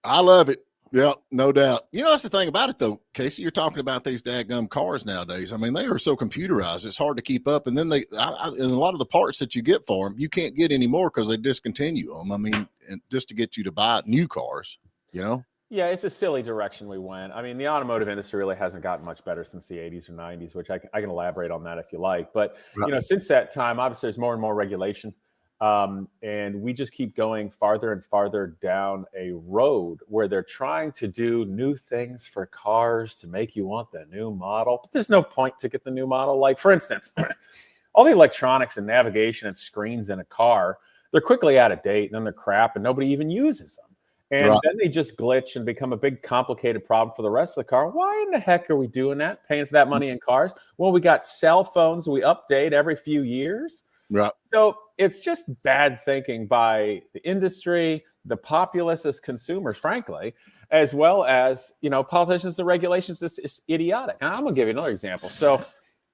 I love it. Yeah, no doubt. You know, that's the thing about it, though, Casey. You're talking about these daggum cars nowadays. I mean, they are so computerized; it's hard to keep up. And then and a lot of the parts that you get for them, you can't get anymore because they discontinue them. I mean, and just to get you to buy new cars, you know. Yeah, it's a silly direction we went. I mean, the automotive industry really hasn't gotten much better since the 80s or 90s, which I can elaborate on that if you like. But, you know, since that time, obviously there's more and more regulation. And we just keep going farther and farther down a road where they're trying to do new things for cars to make you want the new model. But there's no point to get the new model. Like, for instance, all the electronics and navigation and screens in a car, they're quickly out of date and then they're crap and nobody even uses them. And then they just glitch and become a big complicated problem for the rest of the car. Why in the heck are we doing that, paying for that money in cars? Well, we got cell phones we update every few years. Right. So it's just bad thinking by the industry, the populace as consumers, frankly, as well as, you know, politicians and regulations. It's idiotic. And I'm going to give you another example. So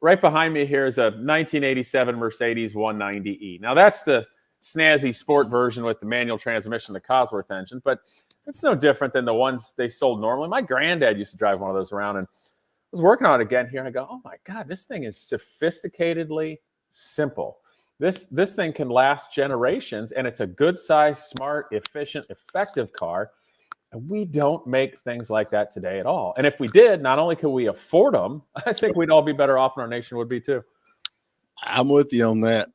right behind me here is a 1987 Mercedes 190E. Now, that's the snazzy sport version with the manual transmission, the Cosworth engine, but it's no different than the ones they sold normally. My granddad used to drive one of those around, and I was working on it again here, and I go, oh my God, this thing is sophisticatedly simple. This thing can last generations, and it's a good size, smart, efficient, effective car. And we don't make things like that today at all. And if we did, not only could we afford them, I think we'd all be better off, and our nation would be too. I'm with you on that.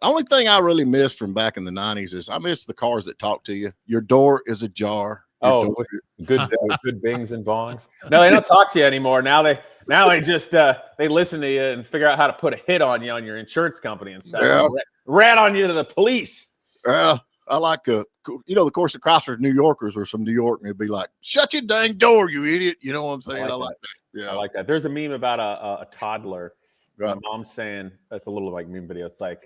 Only thing I really missed from back in the 90s is I miss the cars that talk to you. Your door is ajar. Good bings and bongs. No, they don't talk to you anymore. Now they just they listen to you and figure out how to put a hit on you on your insurance company and stuff. Yeah. Rat on you to the police. Yeah, I like of course, the Chrysler New Yorkers were from New York, and they'd be like, "Shut your dang door, you idiot!" You know what I'm saying? I like that. Yeah, I like that. There's a meme about a toddler. Right. My mom's saying, that's a little like meme video. It's like,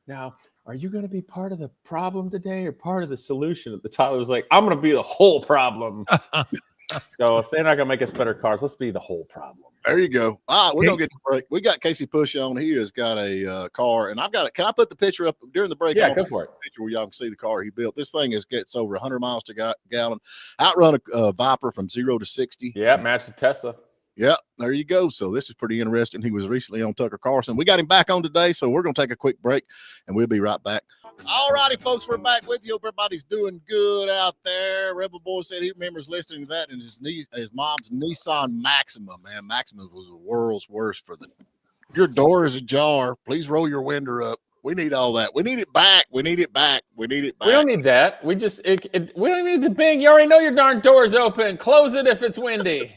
now, are you going to be part of the problem today or part of the solution? The toddler's like, I'm going to be the whole problem. So if they're not going to make us better cars, let's be the whole problem. There you go. We're going to get to break. We got Casey Putsch on. He has got a car, and I've got it. Can I put the picture up during the break? Yeah, go for it. Picture where y'all can see the car he built. This thing gets over 100 miles to gallon. Outrun a Viper from 0 to 60. Yeah, match the Tesla. Yeah, there you go. So this is pretty interesting. He was recently on Tucker Carlson. We got him back on today, so we're going to take a quick break, and we'll be right back. All righty, folks, we're back with you. Everybody's doing good out there. Rebel Boy said he remembers listening to that in his mom's Nissan Maxima. Man, Maxima was the world's worst for your door is ajar. Please roll your window up. We need all that. We need it back. We need it back. We don't need that. We don't need to bing. You already know your darn door's open. Close it if it's windy.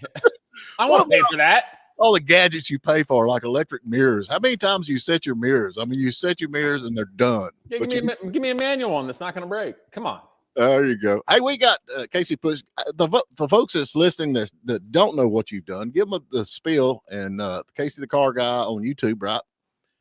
I want to pay for that. All the gadgets you pay for, like electric mirrors. How many times do you set your mirrors? I mean, you set your mirrors and they're done. Yeah, give me a manual one that's not going to break. Come on. There you go. Hey, we got Casey Putsch. The folks that's listening that don't know what you've done, give them the spiel. And Casey the Car Guy on YouTube, right?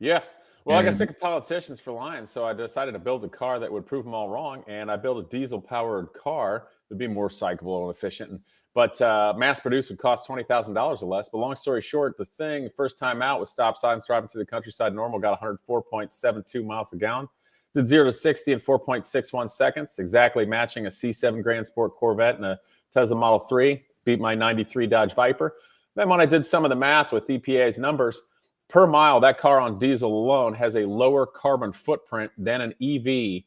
Yeah. Well, I got sick of politicians for lying, so I decided to build a car that would prove them all wrong. And I built a diesel-powered car that would be more cyclable and efficient. But mass-produced would cost $20,000 or less. But long story short, the first time out with stop signs, driving to the countryside normal, got 104.72 miles a gallon. Did 0 to 60 in 4.61 seconds, exactly matching a C7 Grand Sport Corvette and a Tesla Model 3. Beat my 93 Dodge Viper. Then when I did some of the math with EPA's numbers, per mile, that car on diesel alone has a lower carbon footprint than an EV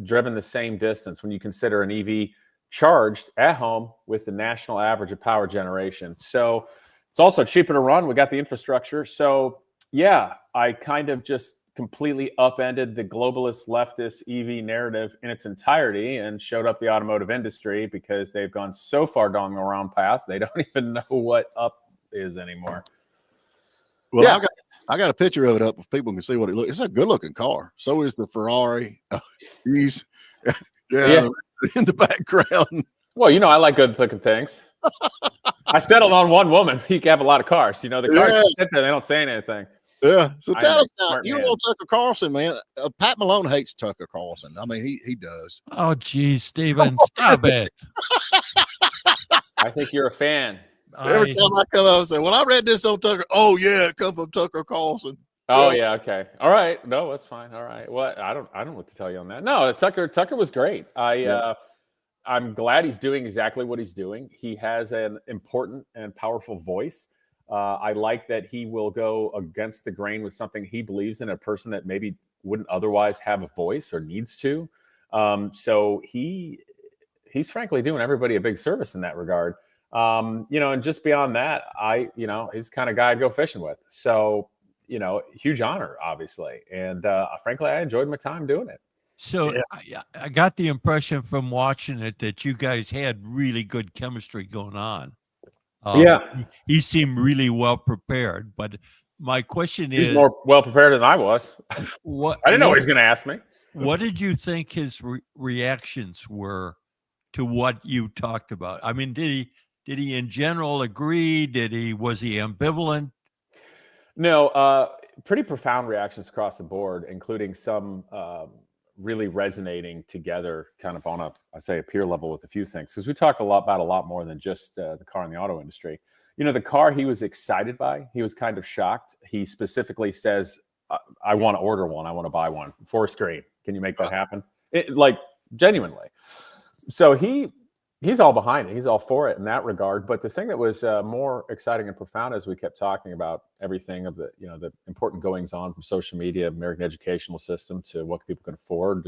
driven the same distance when you consider an EV charged at home with the national average of power generation. So it's also cheaper to run. We got the infrastructure. So yeah, I kind of just completely upended the globalist leftist EV narrative in its entirety and showed up the automotive industry because they've gone so far down the wrong path. They don't even know what up is anymore. Well, yeah. I got a picture of it up if people can see what it looks. It's a good looking car. So is the Ferrari. He's in the background. Well, you know, I like good looking things. I settled on one woman. You can have a lot of cars. You know, the cars sit there, they don't say anything. Yeah. So tell us now, you know Tucker Carlson, man. Pat Malone hates Tucker Carlson. I mean, he does. Oh, geez, Steven, stop it. I think you're a fan. Every time I come out and say, well, I read this on Tucker. Oh, yeah, it comes from Tucker Carlson. Oh, yeah, okay. All right. No, that's fine. All right. Well, I don't know what to tell you on that. No, Tucker was great. I'm glad he's doing exactly what he's doing. He has an important and powerful voice. I like that he will go against the grain with something he believes in, a person that maybe wouldn't otherwise have a voice or needs to. So he's frankly doing everybody a big service in that regard. And just beyond that, he's the kind of guy I'd go fishing with. So, huge honor, obviously. And frankly, I enjoyed my time doing it. So I got the impression from watching it that you guys had really good chemistry going on. He seemed really well prepared. But my question He's is, more well prepared than I was. I didn't know he was going to ask me. What did you think his reactions were to what you talked about? I mean, did he in general agree? Was he ambivalent? No, pretty profound reactions across the board, including some really resonating together kind of on a peer level with a few things. Because we talked about a lot more than just the car and the auto industry. The car he was excited by, he was kind of shocked. He specifically says, I want to order one. I want to buy one. Forest green. Can you make that happen? Genuinely. So he's all behind it. He's all for it in that regard. But the thing that was more exciting and profound as we kept talking about everything of the important goings on from social media, American educational system, to what people can afford,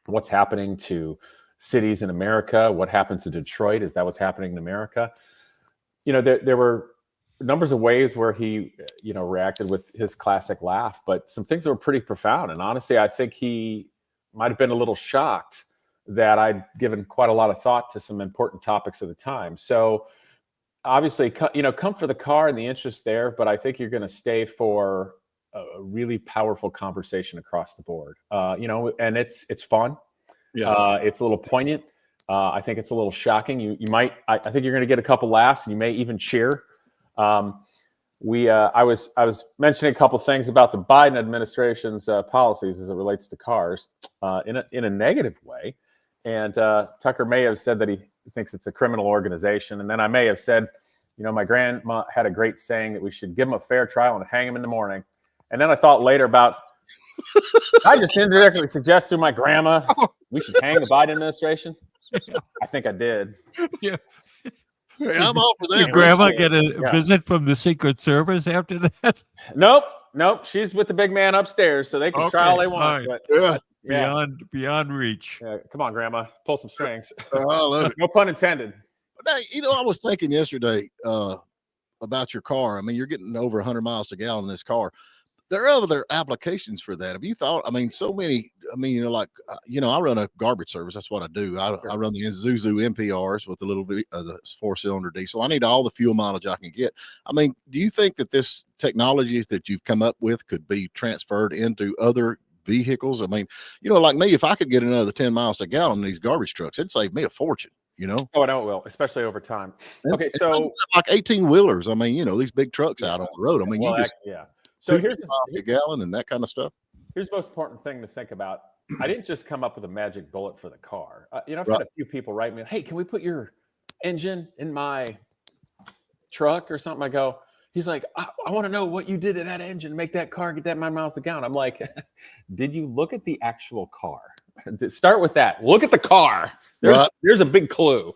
what's happening to cities in America, what happened to Detroit. Is that what's happening in America? There were numbers of ways where he, reacted with his classic laugh, but some things that were pretty profound. And honestly, I think he might have been a little shocked that I'd given quite a lot of thought to some important topics at the time. So obviously, come for the car and the interest there, but I think you're going to stay for a really powerful conversation across the board. And it's fun. Yeah. It's a little poignant. I think it's a little shocking. I think you're going to get a couple laughs, and you may even cheer. I was mentioning a couple things about the Biden administration's policies as it relates to cars in a negative way. And Tucker may have said that he thinks it's a criminal organization. And then I may have said, my grandma had a great saying that we should give him a fair trial and hang him in the morning. And then I thought later about, I just indirectly suggest to my grandma we should hang the Biden administration. I think I did. Yeah. Hey, I'm all for that. Did grandma get a visit from the Secret Service after that? Nope. She's with the big man upstairs, so they can try all they want. Right. But, beyond reach. Yeah, come on, grandma, pull some strings. I love it. No pun intended. But, I was thinking yesterday about your car. I mean, you're getting over 100 miles to gallon in this car. There are other applications for that. Have you thought? I mean, so many. I mean, I run a garbage service. That's what I do. I run the Isuzu MPRs with the little the 4-cylinder diesel. I need all the fuel mileage I can get. I mean, do you think that this technology that you've come up with could be transferred into other vehicles? I mean, like me, if I could get another 10 miles to gallon in these garbage trucks, it'd save me a fortune. Oh, I know it will, especially over time. Okay, so like 18-wheelers. I mean, these big trucks out on the road. I mean, So here's a gallon and that kind of stuff. Here's the most important thing to think about. I didn't just come up with a magic bullet for the car. I've had a few people write me, "Hey, can we put your engine in my truck or something?" I go, he's like, I want to know what you did to that engine, make that car get that many miles a gallon. I'm like, did you look at the actual car? Start with that. Look at the car. There's a big clue.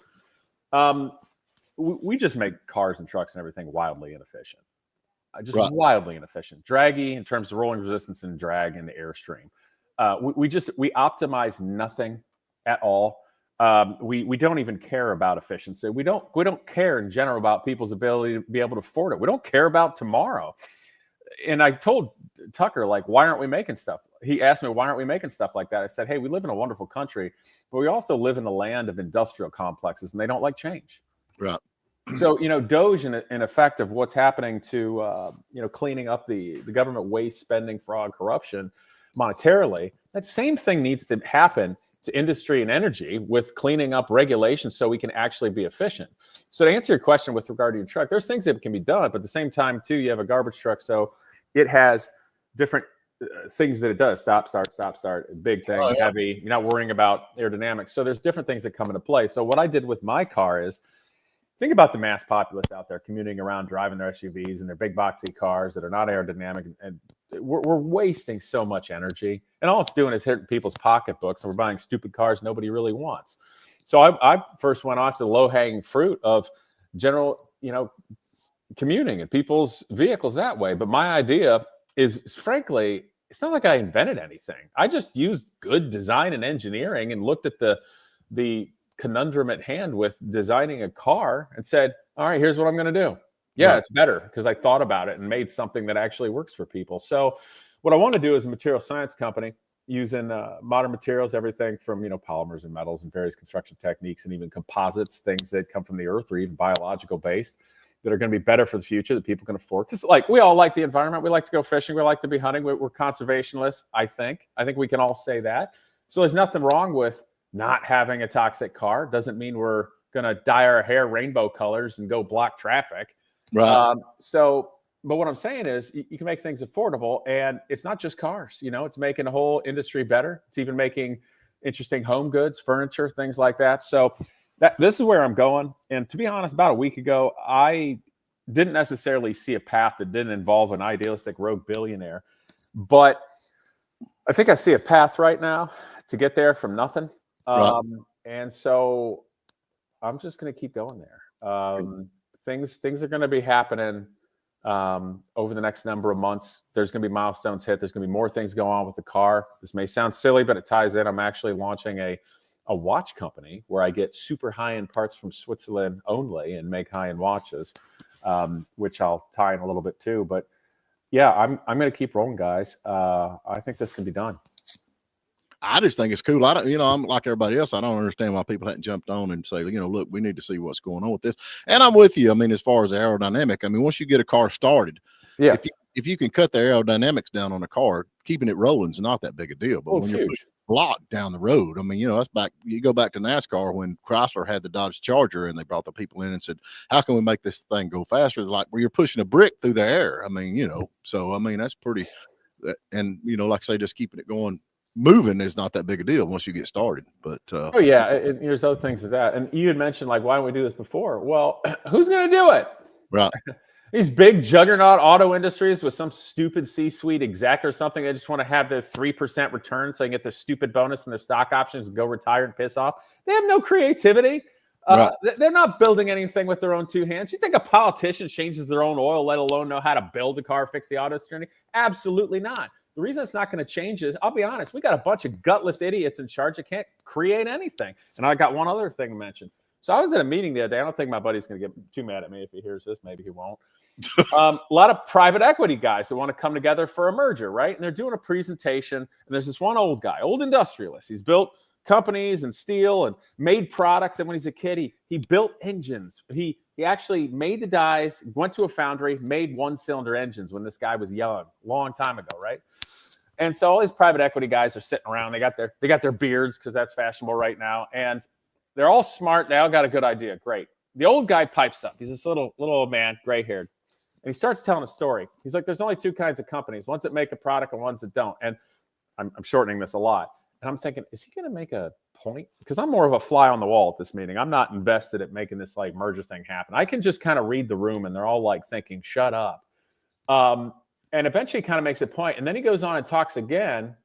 We just make cars and trucks and everything wildly inefficient. Wildly inefficient, draggy in terms of rolling resistance and drag in the airstream. We optimize nothing at all. We don't even care about efficiency. We don't care in general about people's ability to be able to afford it. We don't care about tomorrow. And I told Tucker, why aren't we making stuff? He asked me, why aren't we making stuff like that? I said, hey, we live in a wonderful country, but we also live in the land of industrial complexes, and they don't like change. Right. So, DOGE in effect of what's happening to, cleaning up the government waste, spending, fraud, corruption monetarily, that same thing needs to happen to industry and energy with cleaning up regulations so we can actually be efficient. So to answer your question with regard to your truck, there's things that can be done, but at the same time, too, you have a garbage truck. So it has different things that it does. Stop, start, big thing, heavy. You're not worrying about aerodynamics. So there's different things that come into play. So what I did with my car is, think about the mass populace out there commuting around, driving their SUVs and their big boxy cars that are not aerodynamic. And we're wasting so much energy. And all it's doing is hitting people's pocketbooks, and we're buying stupid cars nobody really wants. So I first went off the low-hanging fruit of general, commuting and people's vehicles that way. But my idea is, frankly, it's not like I invented anything. I just used good design and engineering and looked at the conundrum at hand with designing a car and said, all right, here's what I'm going to do. Yeah, right. It's better because I thought about it and made something that actually works for people. So what I want to do is a material science company using modern materials, everything from, polymers and metals and various construction techniques and even composites, things that come from the earth or even biological based that are going to be better for the future that people can afford. Because we all like the environment. We like to go fishing. We like to be hunting. We're conservationists, I think. I think we can all say that. So there's nothing wrong with not having a toxic car. Doesn't mean we're going to dye our hair rainbow colors and go block traffic. Right. But what I'm saying is you can make things affordable, and it's not just cars, it's making the whole industry better. It's even making interesting home goods, furniture, things like that. So this is where I'm going. And to be honest, about a week ago, I didn't necessarily see a path that didn't involve an idealistic rogue billionaire, but I think I see a path right now to get there from nothing. Right. And so I'm just going to keep going there. Things are going to be happening over the next number of months. There's going to be milestones hit. There's going to be more things going on with the car. This may sound silly, but it ties in. I'm actually launching a watch company where I get super high-end parts from Switzerland only and make high-end watches, which I'll tie in a little bit too. But yeah, I'm going to keep rolling, guys. I think this can be done. I just think it's cool. I don't, I'm like everybody else. I don't understand why people hadn't jumped on and say, look, we need to see what's going on with this. And I'm with you. I mean, as far as the aerodynamic, once you get a car started, yeah, if you can cut the aerodynamics down on a car, keeping it rolling is not that big a deal. But when you're blocked down the road, that's back. You go back to NASCAR when Chrysler had the Dodge Charger, and they brought the people in and said, "How can we make this thing go faster?" It's like, well, you're pushing a brick through the air. So that's pretty. And like I say, just keeping it going. Moving is not that big a deal once you get started. But there's other things to that. And you had mentioned, like, why don't we do this before? Well, who's going to do it? Right. These big juggernaut auto industries with some stupid C-suite exec or something. They just want to have their 3% return so they can get their stupid bonus and their stock options and go retire and piss off. They have no creativity. Right. They're not building anything with their own two hands. You think a politician changes their own oil, let alone know how to build a car, fix the auto steering? Absolutely not. The reason it's not going to change is, I'll be honest, we got a bunch of gutless idiots in charge that can't create anything. And I got one other thing to mention. So I was at a meeting the other day. I don't think my buddy's going to get too mad at me if he hears this. Maybe he won't. A lot of private equity guys that want to come together for a merger, right? And they're doing a presentation. And there's this one old guy, old industrialist. He's built companies and steel and made products. And when he's a kid, he built engines. He actually made the dies, went to a foundry, made one-cylinder engines when this guy was young, long time ago, right? And so all these private equity guys are sitting around. They got their beards because that's fashionable right now, and they're all smart. They all got a good idea. Great. The old guy pipes up. He's this little old man, gray-haired, and he starts telling a story. He's like, "There's only two kinds of companies: ones that make a product and ones that don't." And I'm shortening this a lot, and I'm thinking, is he going to make a point? Because I'm more of a fly on the wall at this meeting. I'm not invested at making this like merger thing happen. I can just kind of read the room, and they're all like thinking, "Shut up." And eventually he kind of makes a point. And then he goes on and talks again.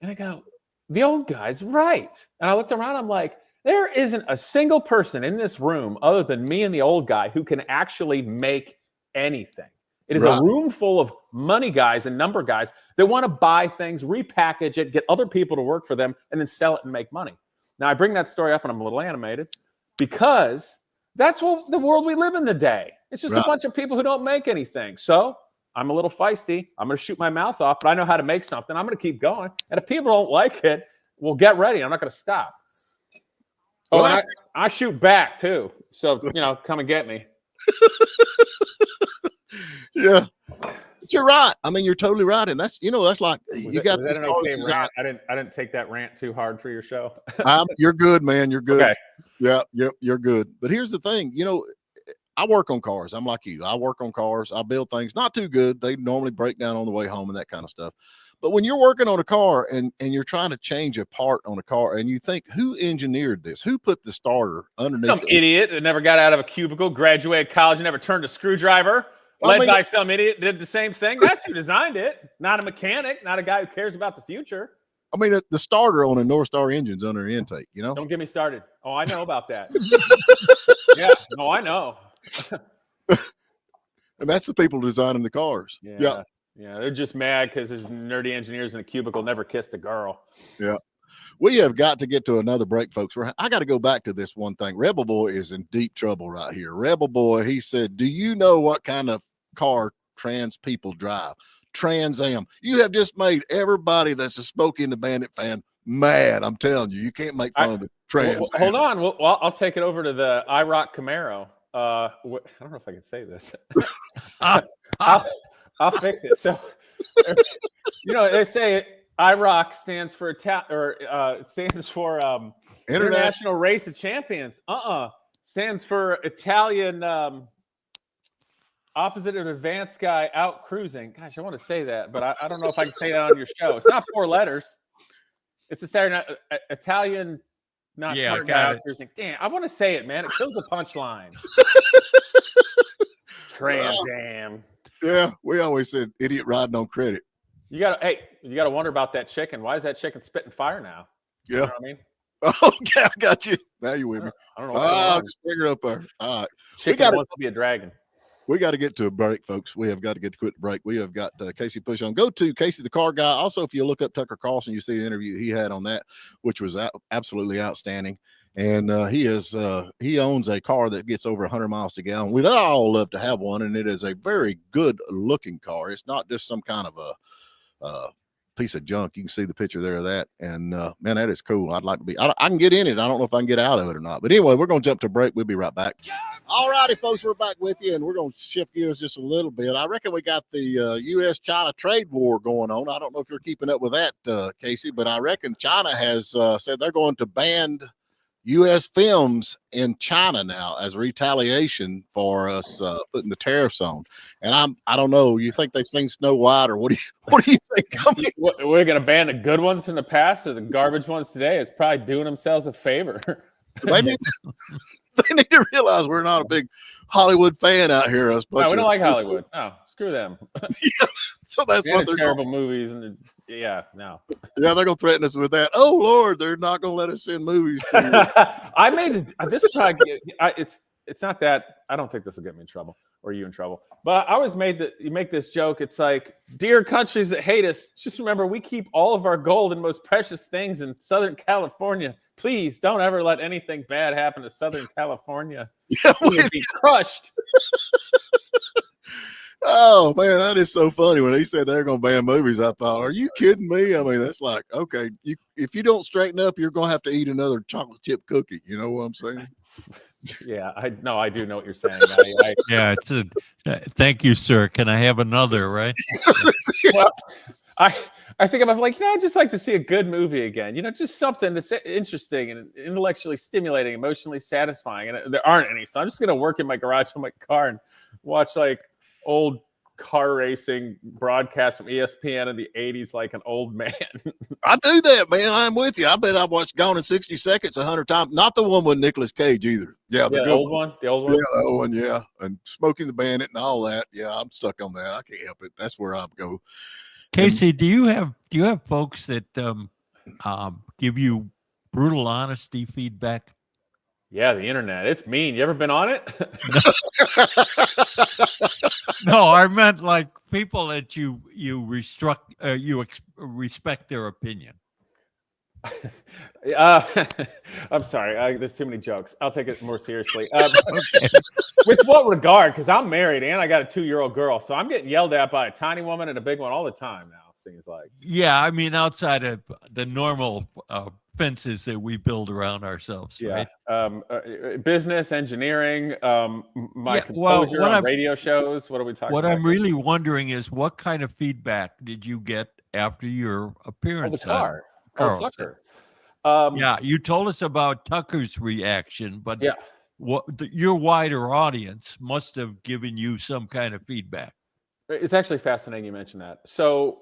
And I go, the old guy's right. And I looked around. I'm like, there isn't a single person in this room other than me and the old guy who can actually make anything. It is a room full of money guys and number guys that want to buy things, repackage it, get other people to work for them, and then sell it and make money. Now, I bring that story up and I'm a little animated because that's what the world we live in today. It's just a bunch of people who don't make anything. So I'm a little feisty. I'm going to shoot my mouth off, but I know how to make something. I'm going to keep going. And if people don't like it, well, get ready. I'm not going to stop. Oh, and I shoot back too. So, come and get me. Yeah. But you're right. You're totally right. And that's, that's like, you got this. Rant? I didn't take that rant too hard for your show. You're good, man. You're good. Okay. Yeah. You're good. But here's the thing, I work on cars. I'm like you. I work on cars. I build things not too good. They normally break down on the way home and that kind of stuff. But when you're working on a car and you're trying to change a part on a car and you think, who engineered this? Who put the starter underneath? Some idiot that never got out of a cubicle, graduated college, and never turned a screwdriver. Led by some idiot did the same thing. That's who designed it. Not a mechanic, not a guy who cares about the future. I mean, the starter on a North Star engine's under intake, you know? Don't get me started. Oh, I know about that. Yeah, no, I know. And that's the people designing the cars. Yeah. They're just mad because there's nerdy engineers in a cubicle never kissed a girl. Yeah. We have got to get to another break, folks. I got to go back to this one thing. Rebel Boy is in deep trouble right here. Rebel Boy, he said, do you know what kind of car trans people drive? Trans Am. You have just made everybody that's a Smokey and the Bandit fan mad. I'm telling you, you can't make fun of the trans. Hold on. Well, I'll take it over to the IROC Camaro. I don't know if I can say this. I'll fix it. So, they say IROC stands for International Race of Champions. Stands for Italian opposite of advanced guy out cruising. Gosh, I want to say that, but I don't know if I can say that on your show. It's not 4 letters. It's a Saturday night Italian, not smart guy out cruising. Damn, I want to say it, man. It kills the punchline. Trans Am. Yeah, we always said idiot riding on credit. You gotta wonder about that chicken. Why is that chicken spitting fire now? Yeah. You know what I mean? Oh, yeah, I got you. Now you with me. I don't know what's going on. Just finger up there. All right. Chicken wants to be a dragon. We got to get to a break, folks. We have got to get to quit the break. We have got Casey Putsch on. Go to Casey the Car Guy. Also, if you look up Tucker Carlson, you see the interview he had on that, which was absolutely outstanding. And he owns a car that gets over 100 miles to gallon. We'd all love to have one, and it is a very good looking car. It's not just some kind of a piece of junk. You can see the picture there of that, and man, that is cool. I'd like to be. I can get in it. I don't know if I can get out of it or not. But anyway, we're going to jump to break. We'll be right back. All righty, folks, we're back with you, and we're going to shift gears just a little bit. I reckon we got the U.S.-China trade war going on. I don't know if you're keeping up with that, Casey, but I reckon China has said they're going to ban U.S. films in China now as retaliation for us putting the tariffs on. And I don't know. You think they've seen Snow White, or what do you think? I mean, we're going to ban the good ones from the past or the garbage ones today? It's probably doing themselves a favor. They need to realize we're not a big Hollywood fan out here. Us, no, we don't like Hollywood. No, screw them. Yeah, so that's what they're terrible movies, and yeah, they're gonna threaten us with that. Oh Lord, they're not gonna let us send movies. I made this. Is probably it's not that. I don't think this will get me in trouble or you in trouble. But I always you make this joke. It's like, dear countries that hate us, just remember we keep all of our gold and most precious things in Southern California. Please don't ever let anything bad happen to Southern California. Yeah, we'll be crushed. Oh man, that is so funny. When he said they're going to ban movies, I thought, are you kidding me? I mean, that's like, okay, if you don't straighten up, you're going to have to eat another chocolate chip cookie. You know what I'm saying? Yeah, I do know what you're saying. Yeah, thank you, sir. Can I have another? Right? Well, I think I'm like, I'd just like to see a good movie again. Just something that's interesting and intellectually stimulating, emotionally satisfying. And there aren't any, so I'm just gonna work in my garage on my car and watch like old car racing broadcasts from ESPN in the 80s like an old man. I do that, man. I'm with you. I bet I've watched Gone in 60 Seconds 100 times. Not the one with Nicolas Cage either. Yeah, the old one. The old one. Yeah, the old one. Yeah, and Smoking the Bandit and all that. Yeah, I'm stuck on that. I can't help it. That's where I go. Casey, do you have folks that give you brutal honesty feedback? Yeah, the internet. It's mean. You ever been on it? No, I meant like people that you respect their opinion. I'm sorry. There's too many jokes. I'll take it more seriously. With what regard? Because I'm married and I got a 2-year-old girl, so I'm getting yelled at by a tiny woman and a big one all the time now. Seems like. Yeah, I mean, outside of the normal fences that we build around ourselves. Yeah. Right? Business, engineering, my composure on radio shows. What are we talking about? What I'm really wondering is what kind of feedback did you get after your appearance? The car. Tucker. Yeah, you told us about Tucker's reaction, but yeah, your wider audience must have given you some kind of feedback. It's actually fascinating you mentioned that. So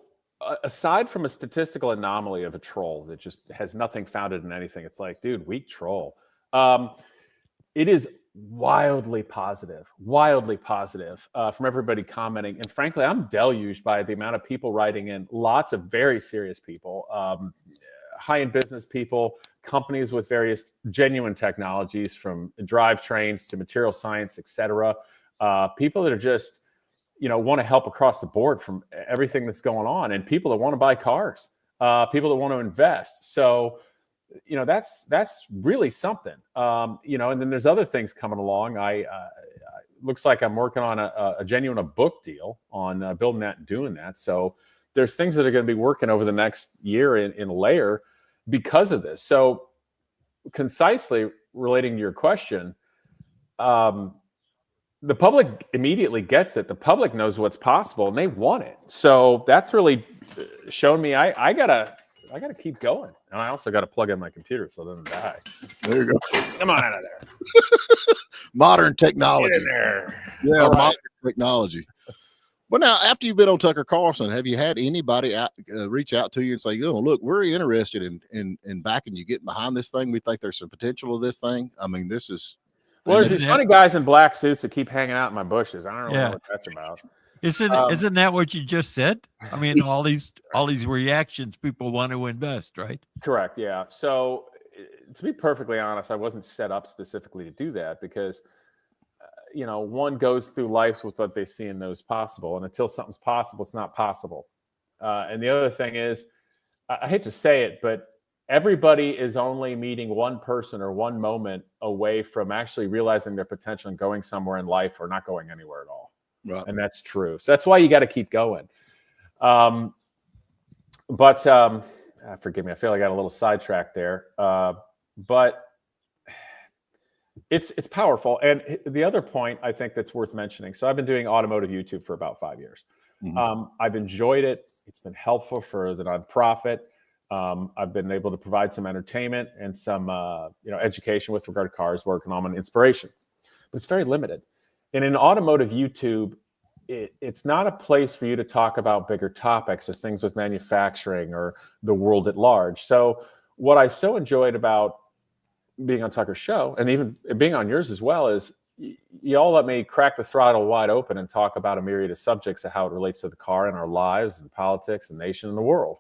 aside from a statistical anomaly of a troll that just has nothing founded in anything, it's like, dude, weak troll. It is wildly positive from everybody commenting. And frankly, I'm deluged by the amount of people writing in, lots of very serious people, high-end business people, companies with various genuine technologies, from drivetrains to material science, etc. People that are just, want to help across the board from everything that's going on, and people that want to buy cars, people that want to invest. So, that's really something. And then there's other things coming along. Looks like I'm working on a genuine book deal on building that and doing that. So there's things that are going to be working over the next year in a layer because of this. So concisely relating to your question, the public immediately gets it. The public knows what's possible and they want it. So that's really shown me I gotta keep going. And I also got to plug in my computer so it doesn't die. There you go. Come on out of there. Modern technology. Get in there. Yeah, modern technology. Well, now, after you've been on Tucker Carlson, have you had anybody reach out to you and say, look, we're interested in backing you, getting behind this thing. We think there's some potential of this thing. I mean, this is. Well, there's these funny guys in black suits that keep hanging out in my bushes. I don't really know what that's about. Isn't that what you just said? I mean, all these reactions, people want to invest, right? Correct. Yeah. So to be perfectly honest, I wasn't set up specifically to do that because, one goes through life with what they see and knows possible. And until something's possible, it's not possible. And the other thing is, I hate to say it, but everybody is only meeting one person or one moment away from actually realizing their potential and going somewhere in life or not going anywhere at all. Right. And that's true. So that's why you got to keep going. Forgive me. I feel like I got a little sidetracked there. But it's powerful. And the other point I think that's worth mentioning. So I've been doing automotive YouTube for about 5 years. Mm-hmm. I've enjoyed it. It's been helpful for the nonprofit. I've been able to provide some entertainment and some education with regard to cars, working on an inspiration. But it's very limited. And in automotive YouTube, it's not a place for you to talk about bigger topics or things with manufacturing or the world at large. So what I so enjoyed about being on Tucker's show, and even being on yours as well, is you all let me crack the throttle wide open and talk about a myriad of subjects of how it relates to the car and our lives and politics and nation and the world.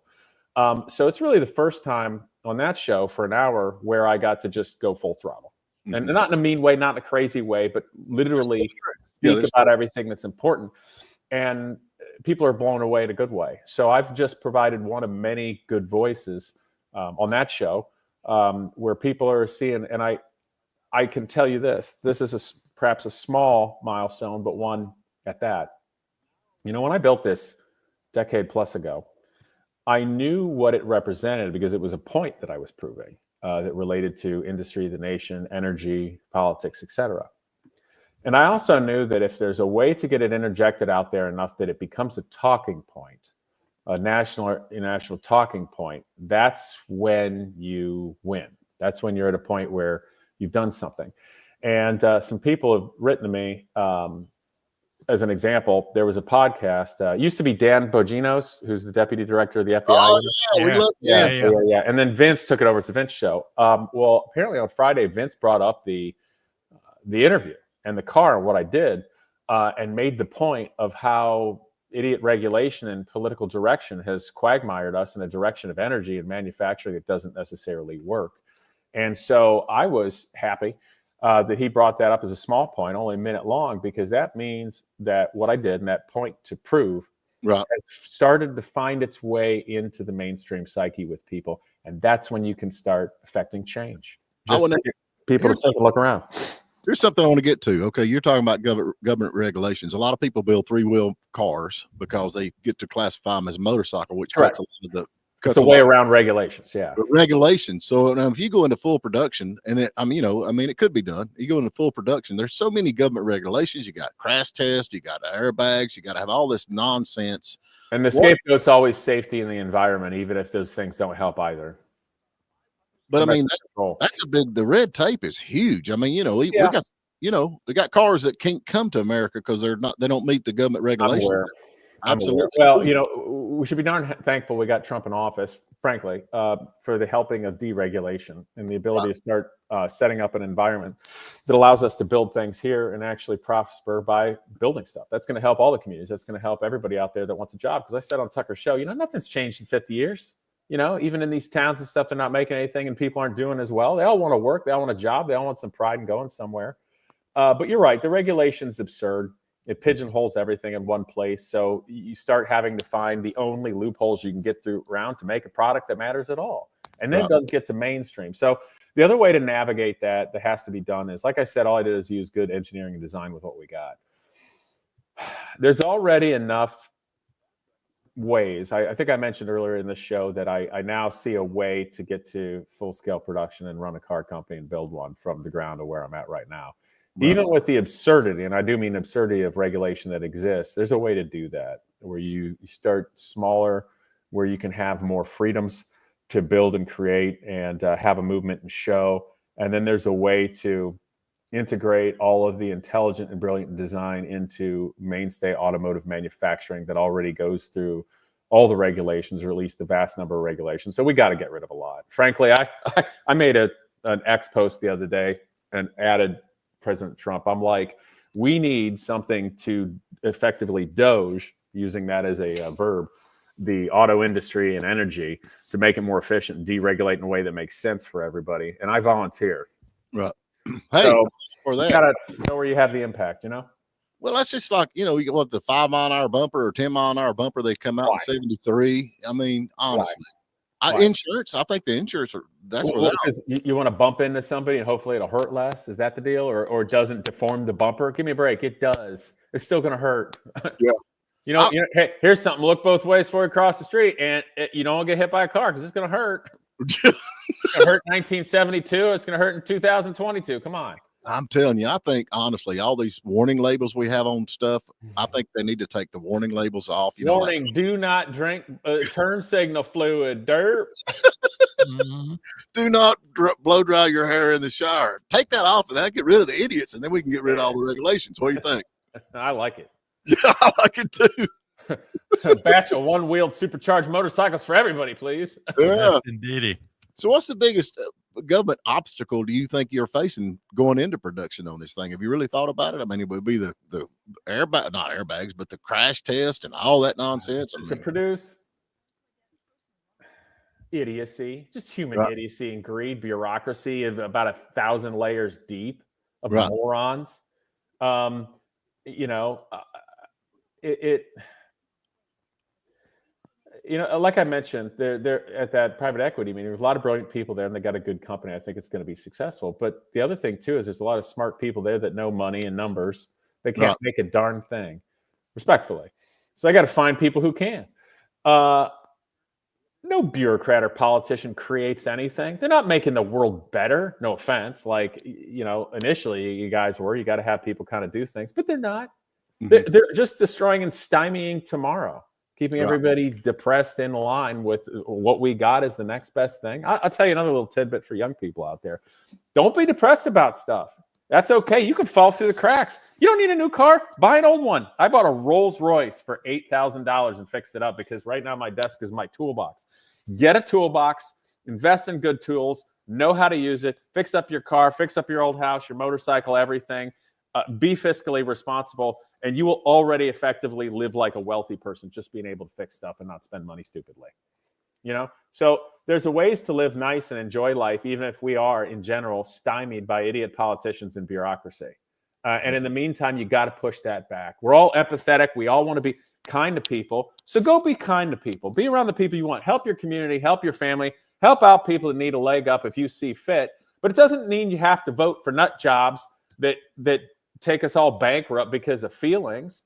So it's really the first time on that show for an hour where I got to just go full throttle. And not in a mean way, not in a crazy way, but literally speak about everything that's important. And people are blown away in a good way. So I've just provided one of many good voices on that show where people are seeing. And I can tell you this is perhaps a small milestone, but one at that. When I built this decade plus ago, I knew what it represented because it was a point that I was proving. That related to industry, the nation, energy, politics, etc. And I also knew that if there's a way to get it interjected out there enough that it becomes a talking point, a national or international talking point, that's when you win. That's when you're at a point where you've done something. And some people have written to me, as an example, there was a podcast, used to be Dan Bogino's, who's the deputy director of the FBI. Oh, yeah, we love Dan. Yeah. And then Vince took it over. It's a Vince show. Well, apparently on Friday, Vince brought up the interview and the car and what I did, and made the point of how idiot regulation and political direction has quagmired us in a direction of energy and manufacturing that doesn't necessarily work. And so I was happy that he brought that up as a small point, only a minute long, because that means that what I did and that point to prove has started to find its way into the mainstream psyche with people. And that's when you can start affecting change. Just people to take a look around. Here's something I want to get to. Okay, you're talking about government regulations. A lot of people build three-wheel cars because they get to classify them as a motorcycle, which cuts a lot of the It's a way around regulations, yeah. Regulations. So now if you go into full production, and it could be done. You go into full production, there's so many government regulations. You got crash tests, you got airbags, you got to have all this nonsense. And the scapegoat's always safety in the environment, even if those things don't help either. But that's a big. The red tape is huge. We got, they got cars that can't come to America because they don't meet the government regulations. Absolutely. Well, we should be darn thankful we got Trump in office, frankly, for the helping of deregulation and the ability to start setting up an environment that allows us to build things here and actually prosper by building stuff. That's going to help all the communities. That's going to help everybody out there that wants a job. Because I said on Tucker's show, nothing's changed in 50 years. Even in these towns and stuff, they're not making anything and people aren't doing as well. They all want to work. They all want a job. They all want some pride in going somewhere. But you're right. The regulation's absurd. It pigeonholes everything in one place. So you start having to find the only loopholes you can get through around to make a product that matters at all. And then it doesn't get to mainstream. So the other way to navigate that has to be done is, like I said, all I did is use good engineering and design with what we got. There's already enough ways. I think I mentioned earlier in the show that I now see a way to get to full-scale production and run a car company and build one from the ground to where I'm at right now. Even with the absurdity, and I do mean absurdity of regulation that exists, there's a way to do that where you start smaller, where you can have more freedoms to build and create and have a movement and show. And then there's a way to integrate all of the intelligent and brilliant design into mainstay automotive manufacturing that already goes through all the regulations, or at least the vast number of regulations. So we got to get rid of a lot. Frankly, I made an X post the other day and added President Trump. I'm like, we need something to effectively doge, using that as a verb, the auto industry and energy to make it more efficient and deregulate in a way that makes sense for everybody. And I volunteer. Right. Hey, so for that, you gotta know where you have the impact, Well, that's just like, you get what, the 5-mile-an-hour bumper or 10-mile-an-hour bumper, they come out in 73. I mean, honestly. Insurance, I think the insurance, that's where you want to bump into somebody and hopefully it'll hurt less. Is that the deal? Or doesn't deform the bumper? Give me a break. It does. It's still going to hurt. Yeah. Hey, here's something. Look both ways before you cross the street, and you don't get hit by a car because it's going to hurt. It's going to hurt in 1972. It's going to hurt in 2022. Come on. I'm telling you, I think honestly, all these warning labels we have on stuff, I think they need to take the warning labels off. Warning: do not drink turn signal fluid. Dirt. Do not blow dry your hair in the shower. Take that off, and that'll get rid of the idiots, and then we can get rid of all the regulations. What do you think? I like it. Yeah, I like it too. A batch of one-wheeled supercharged motorcycles for everybody, please. Yeah, indeed. So, what's the biggest government obstacle do you think you're facing going into production on this thing? Have you really thought about it? I mean, it would be the airbag, not airbags, but the crash test and all that nonsense. To produce idiocy, just human idiocy and greed, bureaucracy of about 1,000 layers deep of morons. Like I mentioned, they're at that private equity meeting. There's a lot of brilliant people there, and they got a good company. I think it's going to be successful. But the other thing too is there's a lot of smart people there that know money and numbers. They can't make a darn thing, respectfully. So I got to find people who can. No bureaucrat or politician creates anything. They're not making the world better. No offense. Like, initially you guys were. You got to have people kind of do things, but they're not. Mm-hmm. They're just destroying and stymieing tomorrow. Keeping everybody depressed in line with what we got is the next best thing. I'll tell you another little tidbit for young people out there. Don't be depressed about stuff. That's okay. You can fall through the cracks. You don't need a new car. Buy an old one. I bought a Rolls Royce for $8,000 and fixed it up because right now my desk is my toolbox. Get a toolbox, invest in good tools, know how to use it, fix up your car, fix up your old house, your motorcycle, everything. Be fiscally responsible, and you will already effectively live like a wealthy person, just being able to fix stuff and not spend money stupidly. So there's a ways to live nice and enjoy life, even if we are in general stymied by idiot politicians and bureaucracy. And in the meantime, you got to push that back. We're all empathetic. We all want to be kind to people. So go be kind to people. Be around the people you want. Help your community, help your family, help out people that need a leg up if you see fit. But it doesn't mean you have to vote for nut jobs that take us all bankrupt because of feelings.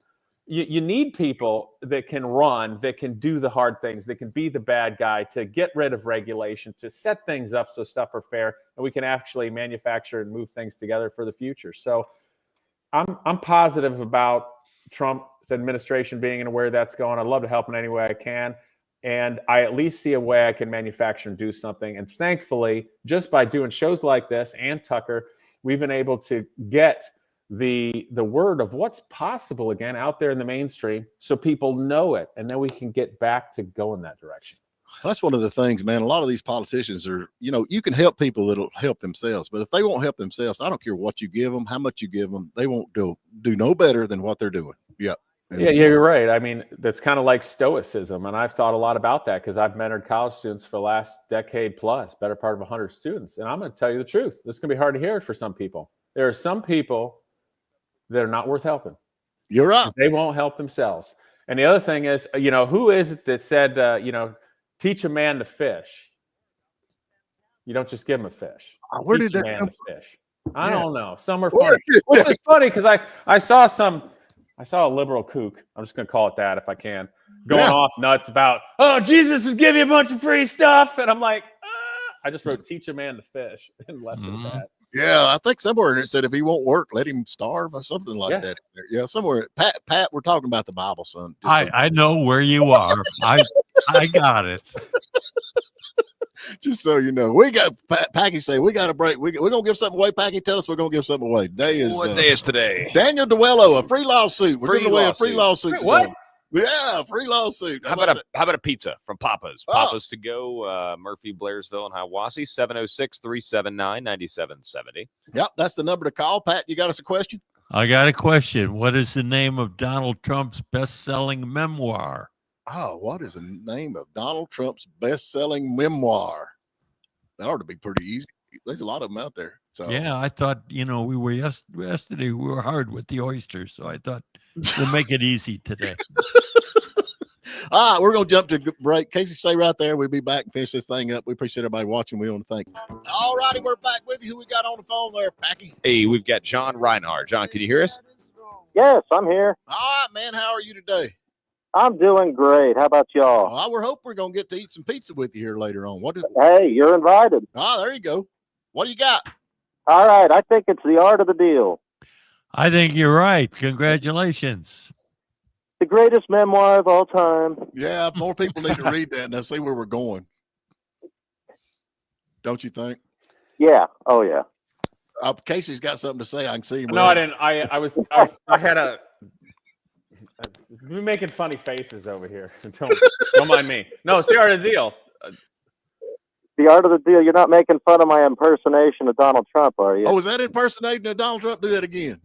You need people that can run, that can do the hard things, that can be the bad guy, to get rid of regulation, to set things up so stuff are fair, and we can actually manufacture and move things together for the future. So I'm positive about Trump's administration being aware that's going. I'd love to help in any way I can. And I at least see a way I can manufacture and do something. And thankfully, just by doing shows like this and Tucker, we've been able to get the word of what's possible again out there in the mainstream, so people know it, and then we can get back to go in that direction. That's one of the things, man. A lot of these politicians are, you can help people that'll help themselves, but if they won't help themselves, I don't care what you give them, how much you give them, they won't do no better than what they're doing. Yep. Yeah, you're right. I mean, that's kind of like stoicism, and I've thought a lot about that because I've mentored college students for the last decade plus, better part of 100 students, and I'm going to tell you the truth. This is going to be hard to hear for some people. There are some people that are not worth helping. You're right. They won't help themselves. And the other thing is, who is it that said, teach a man to fish? You don't just give him a fish. Where teach did a that man come to from? fish? I don't know. Somewhere funny. Which is funny because I saw a liberal kook. I'm just going to call it that if I can, going off nuts about, oh, Jesus would give you a bunch of free stuff. And I'm like, I just wrote teach a man to fish and left it at that. Yeah, I think somewhere in it said if he won't work, let him starve or something like that. Yeah, somewhere. Pat, we're talking about the Bible, son. I know where you are. I got it. Just so you know, we got Packy say we got a break. We're gonna give something away. Packy, tell us we're gonna give something away. What day is today? Daniel DeWello, a free lawsuit. We're giving away a free lawsuit. Wait, what? Yeah, free lawsuit. How about a pizza from Papa's? Papa's to go, Murphy, Blairsville, and Hiawassee, 706-379-9770. Yep, that's the number to call. Pat, you got us a question? I got a question. What is the name of Donald Trump's best-selling memoir? Oh, what is the name of Donald Trump's best-selling memoir? That ought to be pretty easy. There's a lot of them out there. So yeah, I thought, we were yesterday, we were hard with the oysters, so I thought we'll make it easy today. All right, we're going to jump to break. Casey, stay right there. We'll be back and finish this thing up. We appreciate everybody watching. We want to thank you. All righty, we're back with you. Who we got on the phone there, Packy? Hey, we've got John Reinhardt. John, can you hear us? Yes, I'm here. All right, man. How are you today? I'm doing great. How about y'all? I hope we're going to get to eat some pizza with you here later on. Hey, you're invited. There you go. What do you got? All right. I think it's The Art of the Deal. I think you're right. Congratulations. The greatest memoir of all time. Yeah, more people need to read that and they'll see where we're going. Don't you think? Yeah. Oh, yeah. Casey's got something to say. I can see him. No, I didn't. I had a. We're making funny faces over here. Don't mind me. No, it's The Art of the Deal. The Art of the Deal. You're not making fun of my impersonation of Donald Trump, are you? Oh, is that impersonating of Donald Trump? Do that again.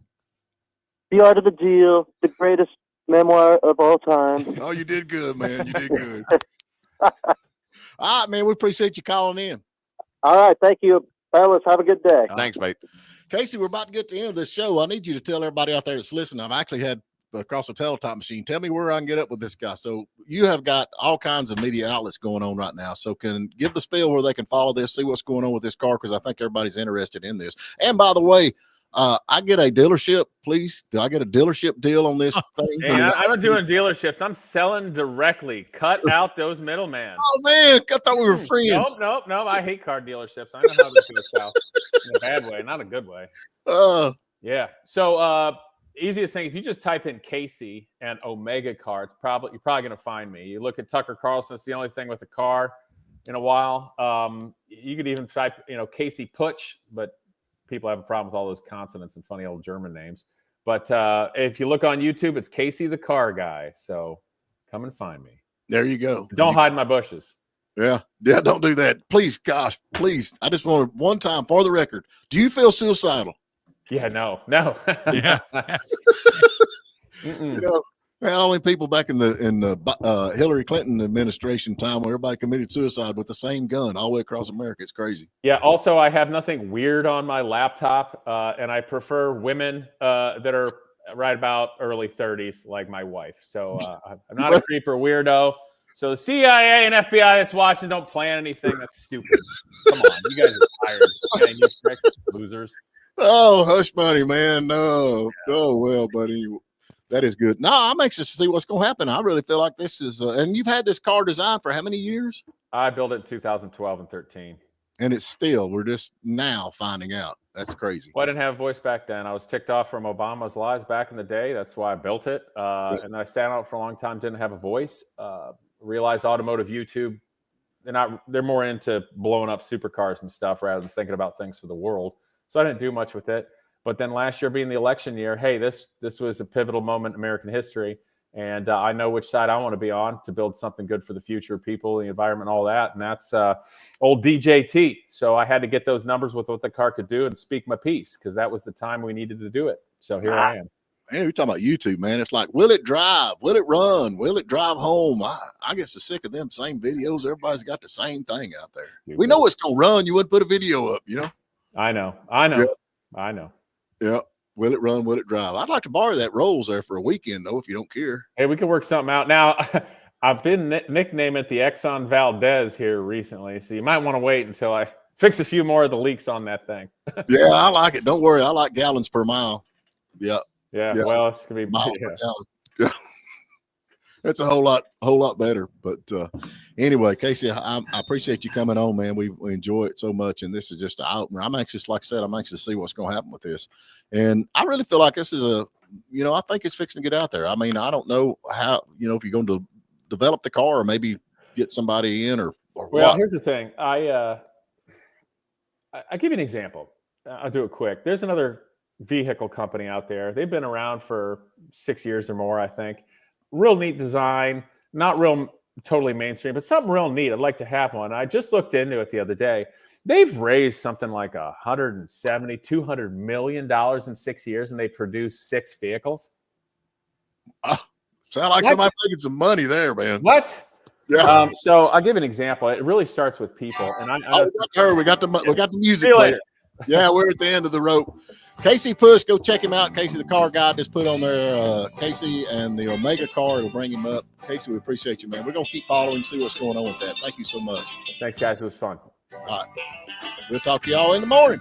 The Art of the Deal, the greatest memoir of all time. Oh, you did good, man. You did good. All right, man. We appreciate you calling in. All right. Thank you, fellas. Have a good day. Thanks, mate. Casey, we're about to get to the end of this show. I need you to tell everybody out there that's listening. I've actually had across the teletype machine. Tell me where I can get up with this guy. So you have got all kinds of media outlets going on right now. So can give the spiel where they can follow this, see what's going on with this car, because I think everybody's interested in this. And by the way, I get a dealership, please. Do I get a dealership deal on this thing? Hey, I'm not doing dealerships. I'm selling directly. Cut out those middlemen. Oh man, I thought we were friends. Nope. I hate car dealerships. I know how this goes south in a bad way, not a good way. Yeah. So easiest thing, if you just type in Casey and Omega car, you're probably going to find me. You look at Tucker Carlson, it's the only thing with a car in a while. You could even type, Casey Putsch, but people have a problem with all those consonants and funny old German names. But if you look on YouTube, it's Casey the Car Guy. So come and find me. There you go. Don't hide in my bushes. Yeah, don't do that. Please, gosh, please. I just want to, one time for the record, do you feel suicidal? Yeah, no. Yeah. Only people back in the Hillary Clinton administration time where everybody committed suicide with the same gun all the way across America. It's crazy. Yeah. Also, I have nothing weird on my laptop, and I prefer women that are right about early 30s, like my wife. So I'm not a creep or weirdo. So the CIA and FBI that's watching, don't plan anything. That's stupid. Come on, you guys are tired. Man, you losers. Oh, hush money, man. No. Yeah. Oh, well, buddy. That is good. No, I'm anxious to see what's going to happen. I really feel like this is, and you've had this car designed for how many years? I built it in 2012 and 13. And it's still, we're just now finding out. That's crazy. Well, I didn't have a voice back then. I was ticked off from Obama's lies back in the day. That's why I built it. And I sat out for a long time, didn't have a voice. Realized automotive YouTube, they're more into blowing up supercars and stuff rather than thinking about things for the world. So I didn't do much with it. But then last year being the election year, hey, this was a pivotal moment in American history. And I know which side I want to be on to build something good for the future of people, the environment, all that. And that's old DJT. So I had to get those numbers with what the car could do and speak my piece, because that was the time we needed to do it. So here I am. Man, you're talking about YouTube, man. It's like, will it drive? Will it run? Will it drive home? I get so sick of them same videos. Everybody's got the same thing out there. Stupid. We know it's going to run. You wouldn't put a video up, you know? I know. Yeah. Will it run? Will it drive? I'd like to borrow that Rolls there for a weekend, though, if you don't care. Hey, we can work something out. Now, I've been nicknamed it the Exxon Valdez here recently, so you might want to wait until I fix a few more of the leaks on that thing. Yeah, I like it. Don't worry. I like gallons per mile. Yeah. Well, it's going to be mile per gallon. Yeah. That's a whole lot better. But anyway, Casey, I appreciate you coming on, man. We enjoy it so much, and this is just an opener. I'm anxious, like I said, I'm anxious to see what's going to happen with this. And I really feel like this is I think it's fixing to get out there. I mean, I don't know how, if you're going to develop the car or maybe get somebody in or well, what. Here's the thing. I'll give you an example. I'll do it quick. There's another vehicle company out there. They've been around for 6 years or more, I think. Real neat design, not real totally mainstream, but something real neat. I'd like to have one. I just looked into it the other day. They've raised something like $200 million in 6 years, and they produced 6 vehicles. Sound like somebody making some money there, man. What? Yeah. So I'll give an example. It really starts with people, and we got the music playing. Yeah, we're at the end of the rope. Casey Putsch, go check him out. Casey, the car guy, just put on there Casey and the Omega car. It'll bring him up. Casey, we appreciate you, man. We're going to keep following, see what's going on with that. Thank you so much. Thanks, guys. It was fun. All right. We'll talk to y'all in the morning.